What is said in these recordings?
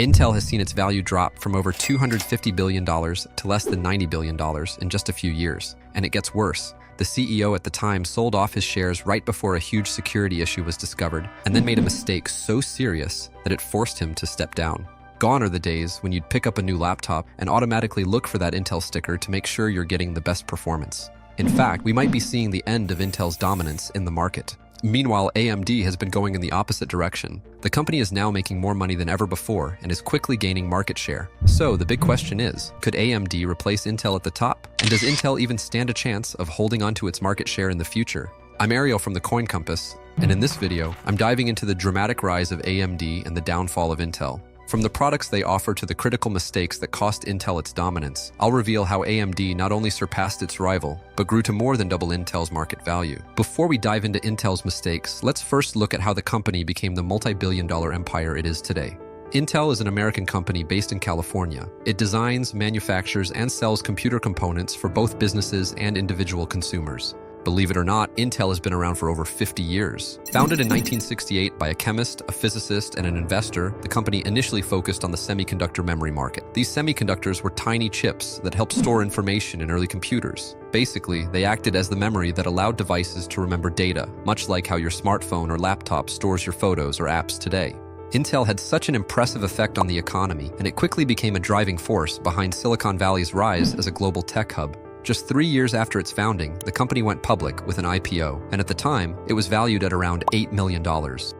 Intel has seen its value drop from over $250 billion to less than $90 billion in just a few years. And it gets worse. The CEO at the time sold off his shares right before a huge security issue was discovered, and then made a mistake so serious that it forced him to step down. Gone are the days when you'd pick up a new laptop and automatically look for that Intel sticker to make sure you're getting the best performance. In fact, we might be seeing the end of Intel's dominance in the market. Meanwhile, AMD has been going in the opposite direction. The company is now making more money than ever before and is quickly gaining market share. So the big question is, could AMD replace Intel at the top? And does Intel even stand a chance of holding onto its market share in the future? I'm Ariel from the Coin Compass, and in this video, I'm diving into the dramatic rise of AMD and the downfall of Intel. From the products they offer to the critical mistakes that cost Intel its dominance, I'll reveal how AMD not only surpassed its rival, but grew to more than double Intel's market value. Before we dive into Intel's mistakes, let's first look at how the company became the multi-billion-dollar empire it is today. Intel is an American company based in California. It designs, manufactures, and sells computer components for both businesses and individual consumers. Believe it or not, Intel has been around for over 50 years. Founded in 1968 by a chemist, a physicist, and an investor, the company initially focused on the semiconductor memory market. These semiconductors were tiny chips that helped store information in early computers. Basically, they acted as the memory that allowed devices to remember data, much like how your smartphone or laptop stores your photos or apps today. Intel had such an impressive effect on the economy, and it quickly became a driving force behind Silicon Valley's rise as a global tech hub. Just 3 years after its founding, the company went public with an IPO, and at the time, it was valued at around $8 million.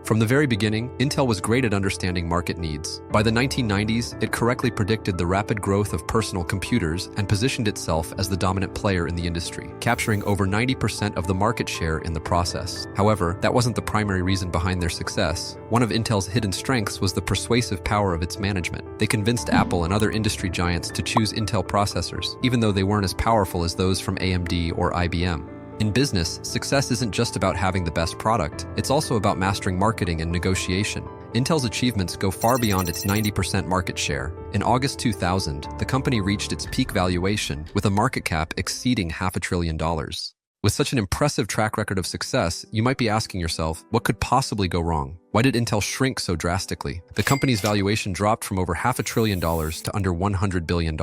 From the very beginning, Intel was great at understanding market needs. By the 1990s, it correctly predicted the rapid growth of personal computers and positioned itself as the dominant player in the industry, capturing over 90% of the market share in the process. However, that wasn't the primary reason behind their success. One of Intel's hidden strengths was the persuasive power of its management. They convinced Apple and other industry giants to choose Intel processors, even though they weren't as powerful as those from AMD or IBM. In business, success isn't just about having the best product, it's also about mastering marketing and negotiation. Intel's achievements go far beyond its 90% market share. In August 2000, the company reached its peak valuation, with a market cap exceeding $500 billion. With such an impressive track record of success, you might be asking yourself, what could possibly go wrong? Why did Intel shrink so drastically? The company's valuation dropped from over $500 billion to under $100 billion.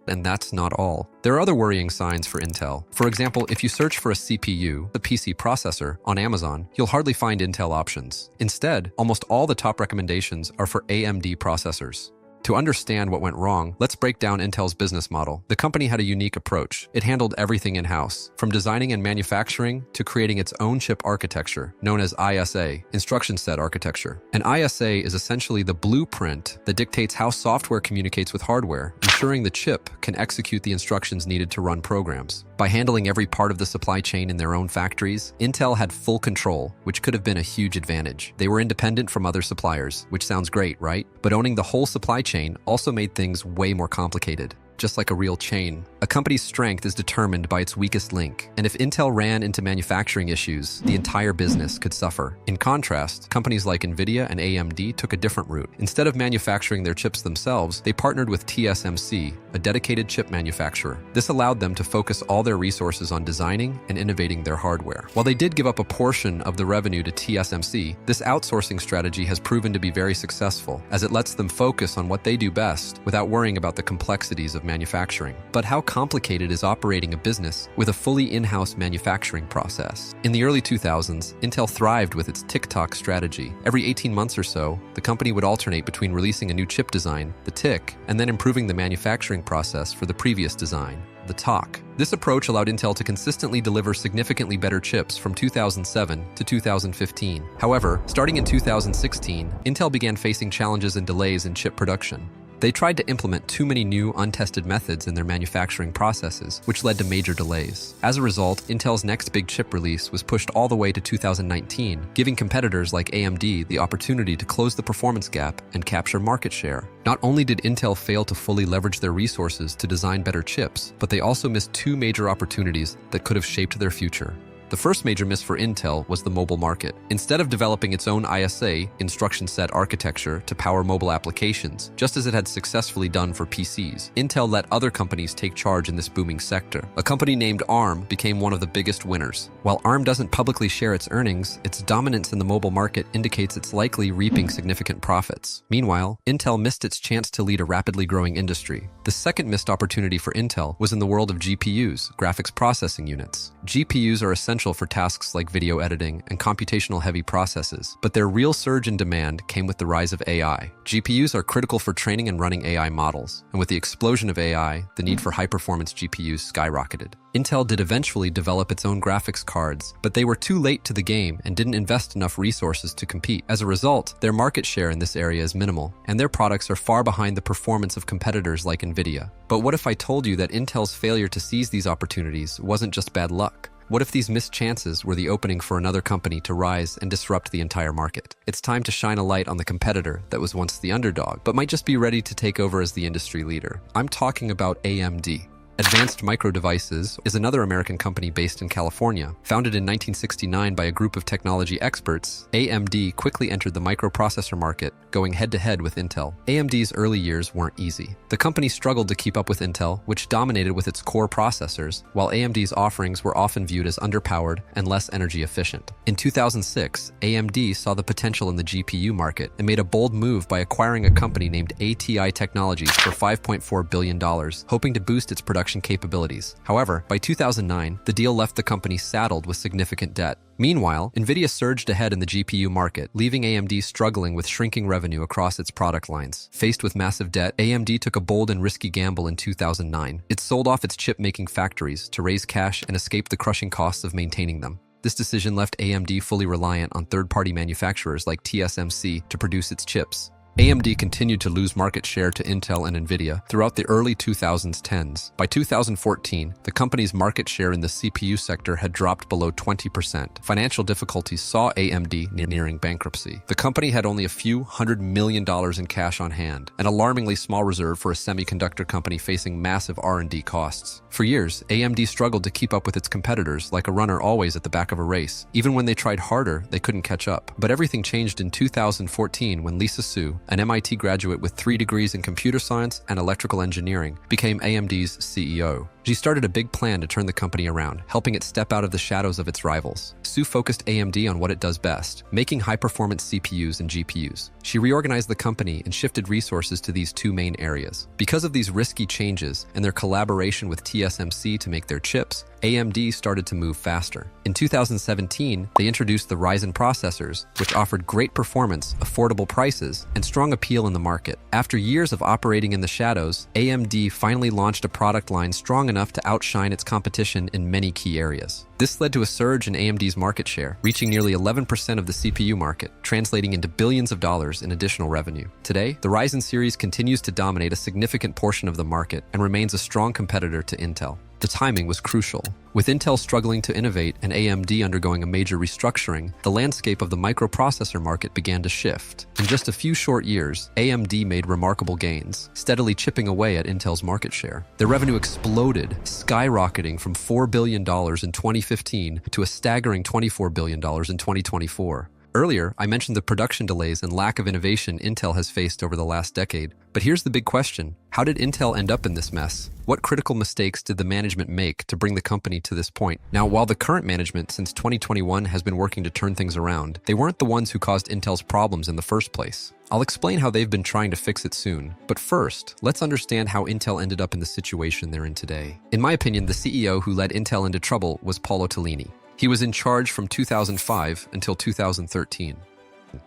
And that's not all. There are other worrying signs for Intel. For example, if you search for a CPU, the PC processor, on Amazon, you'll hardly find Intel options. Instead, almost all the top recommendations are for AMD processors. To understand what went wrong, let's break down Intel's business model. The company had a unique approach. It handled everything in-house, from designing and manufacturing to creating its own chip architecture, known as ISA, instruction set architecture. An ISA is essentially the blueprint that dictates how software communicates with hardware, ensuring the chip can execute the instructions needed to run programs. By handling every part of the supply chain in their own factories, Intel had full control, which could have been a huge advantage. They were independent from other suppliers, which sounds great, right? But owning the whole supply chain also made things way more complicated. Just like a real chain, a company's strength is determined by its weakest link. And if Intel ran into manufacturing issues, the entire business could suffer. In contrast, companies like Nvidia and AMD took a different route. Instead of manufacturing their chips themselves, they partnered with TSMC, a dedicated chip manufacturer. This allowed them to focus all their resources on designing and innovating their hardware. While they did give up a portion of the revenue to TSMC, this outsourcing strategy has proven to be very successful, as it lets them focus on what they do best without worrying about the complexities of manufacturing. But how complicated is operating a business with a fully in-house manufacturing process? In the early 2000s, Intel thrived with its tick-tock strategy. Every 18 months or so, the company would alternate between releasing a new chip design, the tick, and then improving the manufacturing process for the previous design, the tock. This approach allowed Intel to consistently deliver significantly better chips from 2007 to 2015. However, starting in 2016, Intel began facing challenges and delays in chip production. They tried to implement too many new, untested methods in their manufacturing processes, which led to major delays. As a result, Intel's next big chip release was pushed all the way to 2019, giving competitors like AMD the opportunity to close the performance gap and capture market share. Not only did Intel fail to fully leverage their resources to design better chips, but they also missed two major opportunities that could have shaped their future. The first major miss for Intel was the mobile market. Instead of developing its own ISA, instruction set architecture, to power mobile applications, just as it had successfully done for PCs, Intel let other companies take charge in this booming sector. A company named ARM became one of the biggest winners. While ARM doesn't publicly share its earnings, its dominance in the mobile market indicates it's likely reaping significant profits. Meanwhile, Intel missed its chance to lead a rapidly growing industry. The second missed opportunity for Intel was in the world of GPUs, graphics processing units. GPUs are essential for tasks like video editing and computational-heavy processes, but their real surge in demand came with the rise of AI. GPUs are critical for training and running AI models, and with the explosion of AI, the need for high-performance GPUs skyrocketed. Intel did eventually develop its own graphics cards, but they were too late to the game and didn't invest enough resources to compete. As a result, their market share in this area is minimal, and their products are far behind the performance of competitors like NVIDIA. But what if I told you that Intel's failure to seize these opportunities wasn't just bad luck? What if these missed chances were the opening for another company to rise and disrupt the entire market? It's time to shine a light on the competitor that was once the underdog, but might just be ready to take over as the industry leader. I'm talking about AMD. Advanced Micro Devices is another American company based in California. Founded in 1969 by a group of technology experts, AMD quickly entered the microprocessor market, going head-to-head with Intel. AMD's early years weren't easy. The company struggled to keep up with Intel, which dominated with its core processors, while AMD's offerings were often viewed as underpowered and less energy efficient. In 2006, AMD saw the potential in the GPU market and made a bold move by acquiring a company named ATI Technologies for $5.4 billion, hoping to boost its production capabilities. However, by 2009, the deal left the company saddled with significant debt. Meanwhile, NVIDIA surged ahead in the GPU market, leaving AMD struggling with shrinking revenue across its product lines. Faced with massive debt, AMD took a bold and risky gamble in 2009. It sold off its chip-making factories to raise cash and escape the crushing costs of maintaining them. This decision left AMD fully reliant on third-party manufacturers like TSMC to produce its chips. AMD continued to lose market share to Intel and NVIDIA throughout the early 2010s. By 2014, the company's market share in the CPU sector had dropped below 20%. Financial difficulties saw AMD nearing bankruptcy. The company had only a few $100 million in cash on hand, an alarmingly small reserve for a semiconductor company facing massive R&D costs. For years, AMD struggled to keep up with its competitors like a runner always at the back of a race. Even when they tried harder, they couldn't catch up. But everything changed in 2014 when Lisa Su, an MIT graduate with 3 degrees in computer science and electrical engineering, became AMD's CEO. She started a big plan to turn the company around, helping it step out of the shadows of its rivals. Su focused AMD on what it does best, making high-performance CPUs and GPUs. She reorganized the company and shifted resources to these two main areas. Because of these risky changes and their collaboration with TSMC to make their chips, AMD started to move faster. In 2017, they introduced the Ryzen processors, which offered great performance, affordable prices, and strong appeal in the market. After years of operating in the shadows, AMD finally launched a product line strong enough to outshine its competition in many key areas. This led to a surge in AMD's market share, reaching nearly 11% of the CPU market, translating into billions of dollars in additional revenue. Today, the Ryzen series continues to dominate a significant portion of the market and remains a strong competitor to Intel. The timing was crucial. With Intel struggling to innovate and AMD undergoing a major restructuring, the landscape of the microprocessor market began to shift. In just a few short years, AMD made remarkable gains, steadily chipping away at Intel's market share. Their revenue exploded, skyrocketing from $4 billion in 2015 to a staggering $24 billion in 2024. Earlier, I mentioned the production delays and lack of innovation Intel has faced over the last decade. But here's the big question. How did Intel end up in this mess? What critical mistakes did the management make to bring the company to this point? Now, while the current management since 2021 has been working to turn things around, they weren't the ones who caused Intel's problems in the first place. I'll explain how they've been trying to fix it soon. But first, let's understand how Intel ended up in the situation they're in today. In my opinion, the CEO who led Intel into trouble was Paolo Tellini. He was in charge from 2005 until 2013.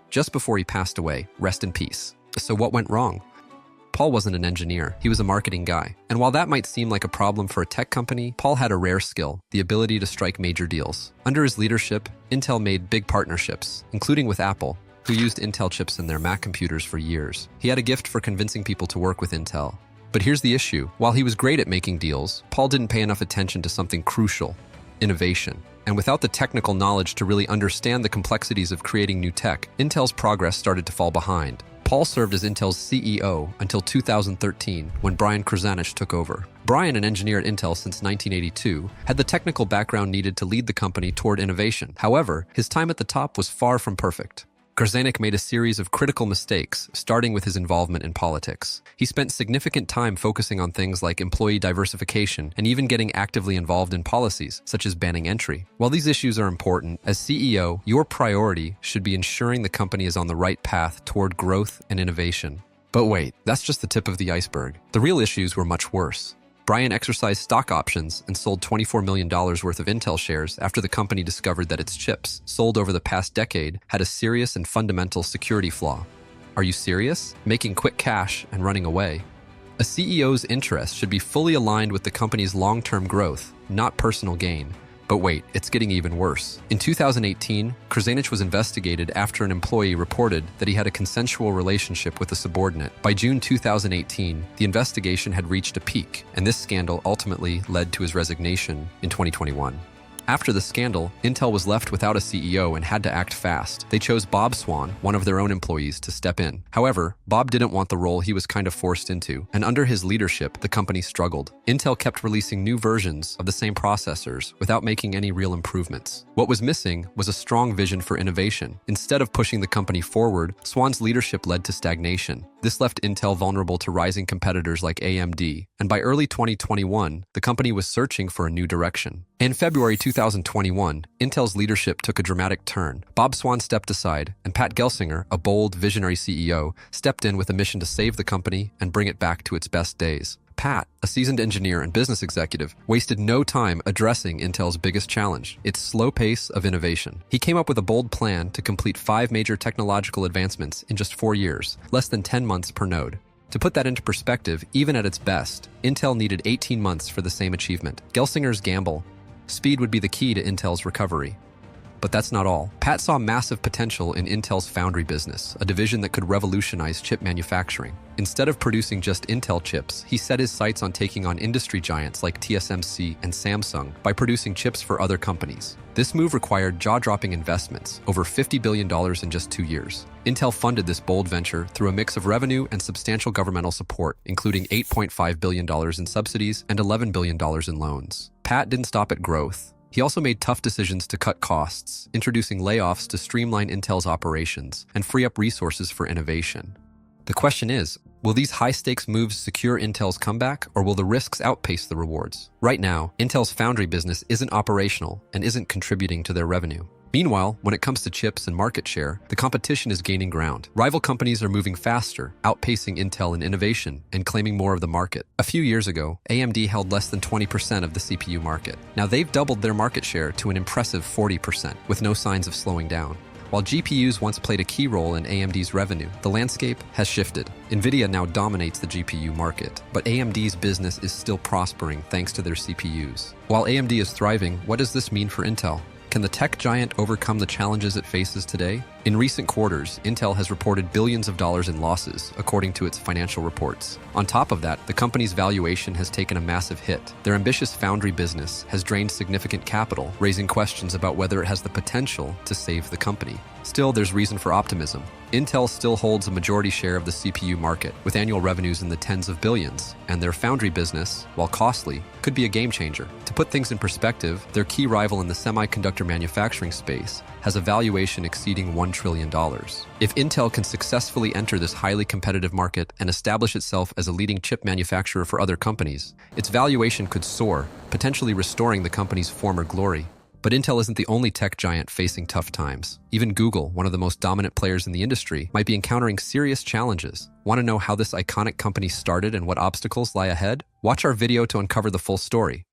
Just before he passed away, rest in peace. So what went wrong? Paul wasn't an engineer, he was a marketing guy. And while that might seem like a problem for a tech company, Paul had a rare skill, the ability to strike major deals. Under his leadership, Intel made big partnerships, including with Apple, who used Intel chips in their Mac computers for years. He had a gift for convincing people to work with Intel. But here's the issue. While he was great at making deals, Paul didn't pay enough attention to something crucial: innovation. And without the technical knowledge to really understand the complexities of creating new tech, Intel's progress started to fall behind. Paul served as Intel's CEO until 2013, when Brian Krzanich took over. Brian, an engineer at Intel since 1982, had the technical background needed to lead the company toward innovation. However, his time at the top was far from perfect. Krzanek made a series of critical mistakes, starting with his involvement in politics. He spent significant time focusing on things like employee diversification and even getting actively involved in policies, such as banning entry. While these issues are important, as CEO, your priority should be ensuring the company is on the right path toward growth and innovation. But wait, that's just the tip of the iceberg. The real issues were much worse. Brian exercised stock options and sold $24 million worth of Intel shares after the company discovered that its chips, sold over the past decade, had a serious and fundamental security flaw. Are you serious? Making quick cash and running away? A CEO's interests should be fully aligned with the company's long-term growth, not personal gain. But wait, it's getting even worse. In 2018, Krzanek was investigated after an employee reported that he had a consensual relationship with a subordinate. By June 2018, the investigation had reached a peak, and this scandal ultimately led to his resignation in 2021. After the scandal, Intel was left without a CEO and had to act fast. They chose Bob Swan, one of their own employees, to step in. However, Bob didn't want the role he was kind of forced into, and under his leadership, the company struggled. Intel kept releasing new versions of the same processors without making any real improvements. What was missing was a strong vision for innovation. Instead of pushing the company forward, Swan's leadership led to stagnation. This left Intel vulnerable to rising competitors like AMD, and by early 2021, the company was searching for a new direction. In February 2021, Intel's leadership took a dramatic turn. Bob Swan stepped aside, and Pat Gelsinger, a bold, visionary CEO, stepped in with a mission to save the company and bring it back to its best days. Pat, a seasoned engineer and business executive, wasted no time addressing Intel's biggest challenge, its slow pace of innovation. He came up with a bold plan to complete 5 major technological advancements in just 4 years, less than 10 months per node. To put that into perspective, even at its best, Intel needed 18 months for the same achievement. Gelsinger's gamble: speed would be the key to Intel's recovery. But that's not all. Pat saw massive potential in Intel's foundry business, a division that could revolutionize chip manufacturing. Instead of producing just Intel chips, he set his sights on taking on industry giants like TSMC and Samsung by producing chips for other companies. This move required jaw-dropping investments, over $50 billion in just 2 years. Intel funded this bold venture through a mix of revenue and substantial governmental support, including $8.5 billion in subsidies and $11 billion in loans. Pat didn't stop at growth. He also made tough decisions to cut costs, introducing layoffs to streamline Intel's operations and free up resources for innovation. The question is, will these high-stakes moves secure Intel's comeback, or will the risks outpace the rewards? Right now, Intel's foundry business isn't operational and isn't contributing to their revenue. Meanwhile, when it comes to chips and market share, the competition is gaining ground. Rival companies are moving faster, outpacing Intel in innovation and claiming more of the market. A few years ago, AMD held less than 20% of the CPU market. Now they've doubled their market share to an impressive 40%, with no signs of slowing down. While GPUs once played a key role in AMD's revenue, the landscape has shifted. NVIDIA now dominates the GPU market, but AMD's business is still prospering thanks to their CPUs. While AMD is thriving, what does this mean for Intel? Can the tech giant overcome the challenges it faces today? In recent quarters, Intel has reported billions of dollars in losses, according to its financial reports. On top of that, the company's valuation has taken a massive hit. Their ambitious foundry business has drained significant capital, raising questions about whether it has the potential to save the company. Still, there's reason for optimism. Intel still holds a majority share of the CPU market, with annual revenues in the tens of billions, and their foundry business, while costly, could be a game changer. To put things in perspective, their key rival in the semiconductor manufacturing space has a valuation exceeding $1 trillion. If Intel can successfully enter this highly competitive market and establish itself as a leading chip manufacturer for other companies, its valuation could soar, potentially restoring the company's former glory. But Intel isn't the only tech giant facing tough times. Even Google, one of the most dominant players in the industry, might be encountering serious challenges. Want to know how this iconic company started and what obstacles lie ahead? Watch our video to uncover the full story.